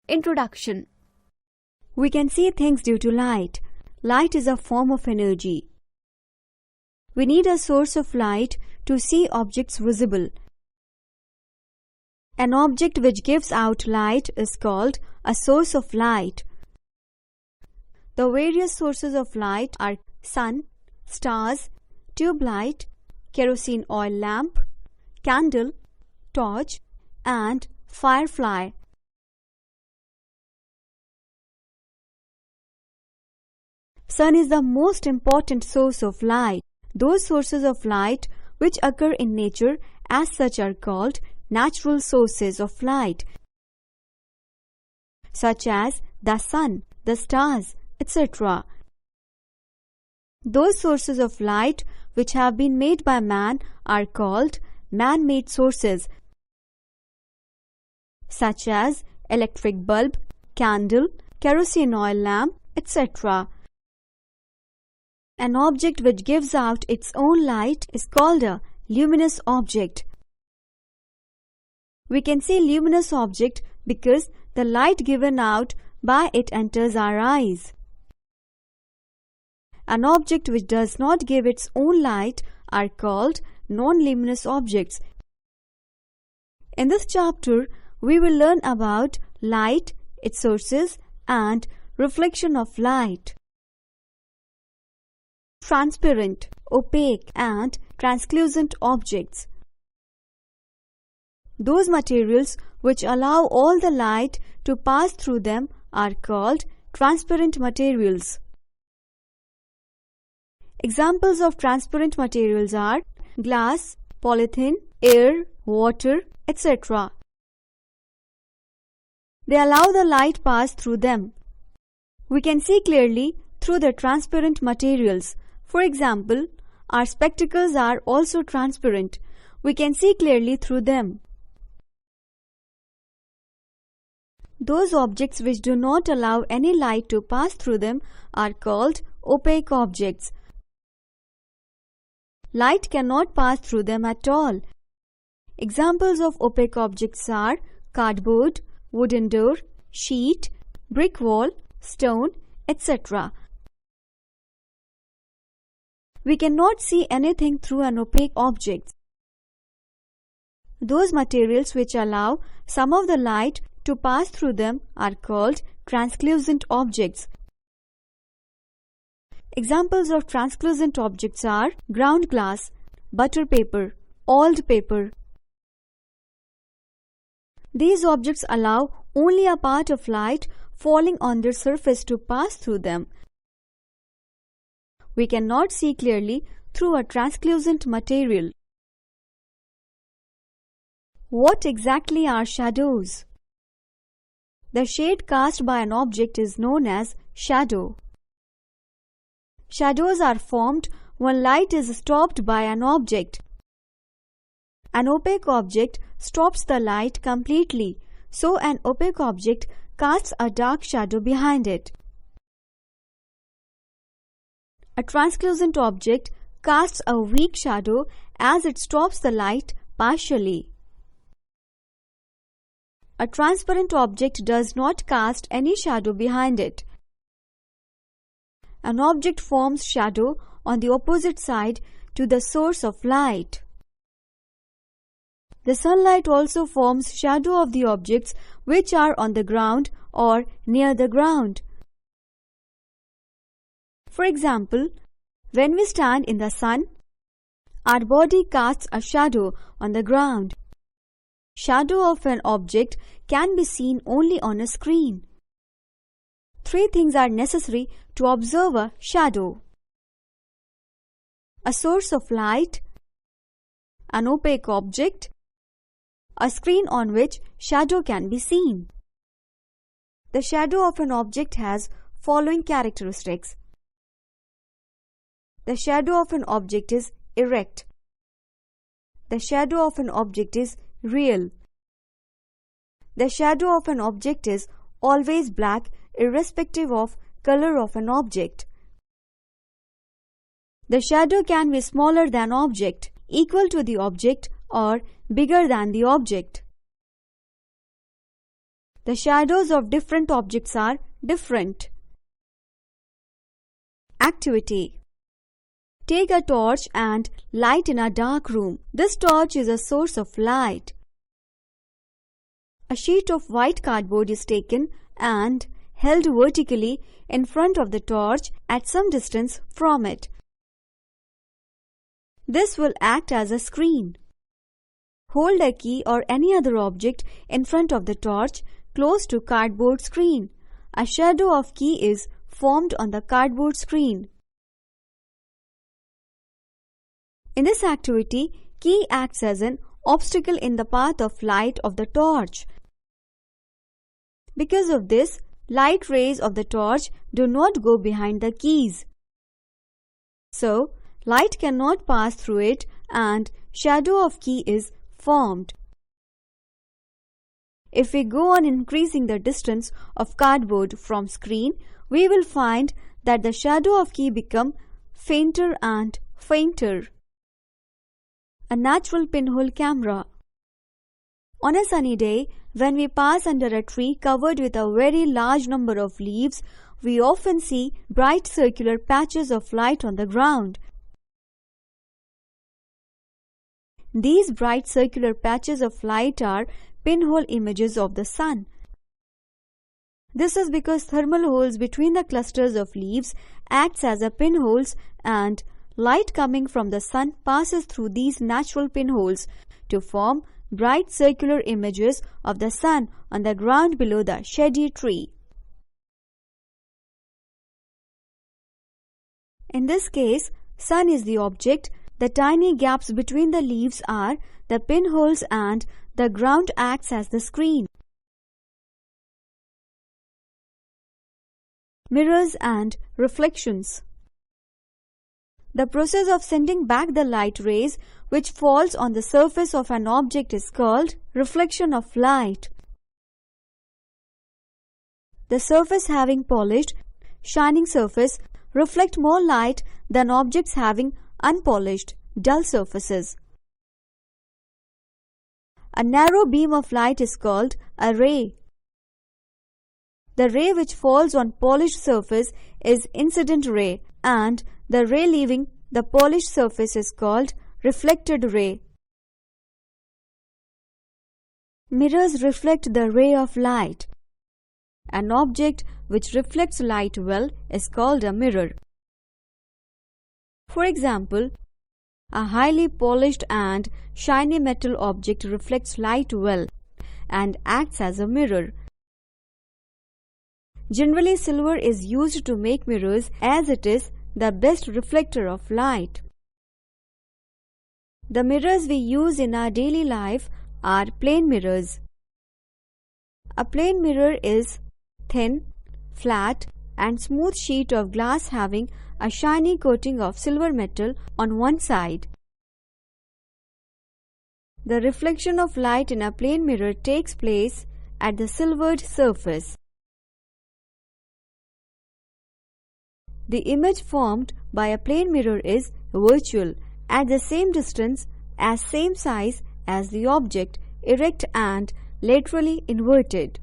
Introduction. We can see things due to light. Light is a form of energy. We need a source of light to see objects visible. An object which gives out light is called a source of light. The various sources of light are sun, stars, tube light, kerosene oil lamp, candle, torch, and firefly. Sun is the most important source of light. Those sources of light which occur in nature as such are called natural sources of light, such as the sun, the stars, etc. Those sources of light which have been made by man are called man-made sources, such as electric bulb, candle, kerosene oil lamp, etc. An object which gives out its own light is called a luminous object. We can see luminous object because the light given out by it enters our eyes. An object which does not give its own light are called non-luminous objects. In this chapter, we will learn about light, its sources, and reflection of light. Transparent, opaque, and translucent objects. Those materials which allow all the light to pass through them are called transparent materials. Examples of transparent materials are glass, polythene, air, water, etc. They allow the light pass through them. We can see clearly through the transparent materials. For example, our spectacles are also transparent. We can see clearly through them. Those objects which do not allow any light to pass through them are called opaque objects. Light cannot pass through them at all. Examples of opaque objects are cardboard, wooden door, sheet, brick wall, stone, etc. We cannot see anything through an opaque object. Those materials which allow some of the light to pass through them are called translucent objects. Examples of translucent objects are ground glass, butter paper, oiled paper. These objects allow only a part of light falling on their surface to pass through them. We cannot see clearly through a translucent material. What exactly are shadows? The shade cast by an object is known as shadow. Shadows are formed when light is stopped by an object. An opaque object stops the light completely, so an opaque object casts a dark shadow behind it. A translucent object casts a weak shadow as it stops the light partially. A transparent object does not cast any shadow behind it. An object forms shadow on the opposite side to the source of light. The sunlight also forms shadow of the objects which are on the ground or near the ground. For example, when we stand in the sun, our body casts a shadow on the ground. Shadow of an object can be seen only on a screen. Three things are necessary to observe a shadow: a source of light, an opaque object, a screen on which shadow can be seen. The shadow of an object has following characteristics. The shadow of an object is erect. The shadow of an object is real. The shadow of an object is always black irrespective of color of an object. The shadow can be smaller than object, equal to the object, or bigger than the object. The shadows of different objects are different. Activity. Take a torch and light in a dark room. This torch is a source of light. A sheet of white cardboard is taken and held vertically in front of the torch at some distance from it. This will act as a screen. Hold a key or any other object in front of the torch close to cardboard screen. A shadow of key is formed on the cardboard screen. In this activity, key acts as an obstacle in the path of light of the torch. Because of this, light rays of the torch do not go behind the keys. So, light cannot pass through it and shadow of key is formed. If we go on increasing the distance of cardboard from screen, we will find that the shadow of key become fainter and fainter. A natural pinhole camera. On a sunny day, when we pass under a tree covered with a very large number of leaves, we often see bright circular patches of light on the ground. These bright circular patches of light are pinhole images of the sun. This is because thermal holes between the clusters of leaves acts as a pinholes and light coming from the sun passes through these natural pinholes to form bright circular images of the sun on the ground below the shady tree. In this case, sun is the object, the tiny gaps between the leaves are the pinholes and the ground acts as the screen. Mirrors and reflections. The process of sending back the light rays which falls on the surface of an object is called reflection of light. The surface having polished, shining surface reflect more light than objects having unpolished, dull surfaces. A narrow beam of light is called a ray. The ray which falls on polished surface is incident ray, and the ray leaving the polished surface is called reflected ray. Mirrors reflect the ray of light. An object which reflects light well is called a mirror. For example, a highly polished and shiny metal object reflects light well and acts as a mirror. Generally, silver is used to make mirrors as it is the best reflector of light. The mirrors we use in our daily life are plane mirrors. A plane mirror is thin, flat, and smooth sheet of glass having a shiny coating of silver metal on one side. The reflection of light in a plane mirror takes place at the silvered surface. The image formed by a plane mirror is virtual, at the same distance as same size as the object, erect and laterally inverted.